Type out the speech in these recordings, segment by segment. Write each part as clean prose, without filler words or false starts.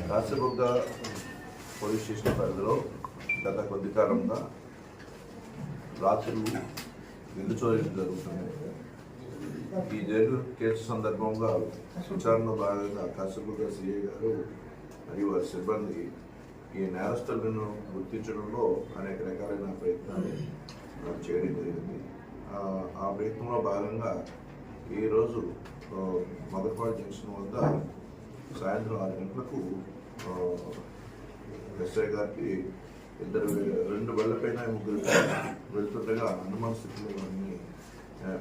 Kashibugga police station పరిధిలో గత కొద్ది కాలంగా రాత్రులు ఇల్లు చోరీలు జరుగుతున్నాయి. ఈ జరిగిన కేసు సందర్భంగా విచారణలో భాగంగా కాశీబుగ్గ సిఐ గారు మరియు వారి సిబ్బంది ఈ నేరస్తులను గుర్తించడంలో అనేక రకాలైన ప్రయత్నాలు చేయడం జరిగింది. ఆ ప్రయత్నంలో భాగంగా ఈరోజు మొదటిపాడు జంక్షన్ వద్ద సాయంత్రం 6 గంటలకు ఎస్ఐ గారికి రెండు బళ్ళపైన ముగ్గురు వెళ్తుండగా అనుమాన స్థితిలో వారిని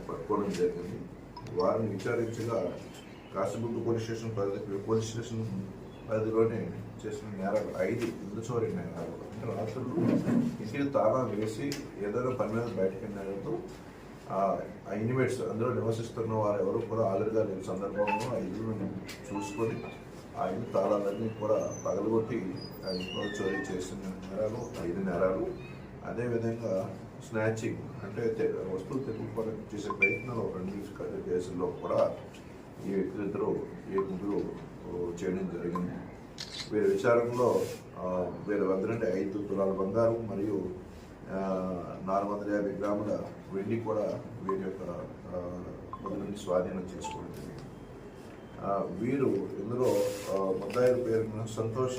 పట్టుకోవడం జరిగింది. వారిని విచారించగా కాశీబుగ్గ పోలీస్ స్టేషన్ పరిధిలోనే చేసిన నేరాలు 5 ఇల్లు చోరీ నేరాలు. అంటే రాత్రులు ఇంటికి తాళం వేసి ఏదైనా పని మీద బయటకు వెళ్ళడంతో ఆ ఇన్మేట్స్ అందులో నివసిస్తున్న వారు ఎవరు కూడా హాజరుగా లేని సందర్భంలో ఆ ఇల్లును చూసుకొని ఆ ఇల్లు తాళాలన్నీ కూడా పగలగొట్టి ఆ ఇంట్లో చోరీ చేసిన నేరాలు 5 నేరాలు. అదేవిధంగా స్నాచింగ్ అంటే వస్తువులు తెచ్చుకోవడానికి చేసే ప్రయత్నాలు 2 కేసుల్లో కూడా ఈ వ్యక్తులిద్దరూ ముగ్గురు చేయడం జరిగింది. వీరి విచారణలో వీరి వద్ద నుండి 5 తులాల బంగారం మరియు 450 గ్రాముల వెండి కూడా వీరి యొక్క వద్ద నుండి స్వాధీనం చేసుకోవడం జరిగింది. వీరు ఇందులో ముద్దాయిల పేరున సంతోష్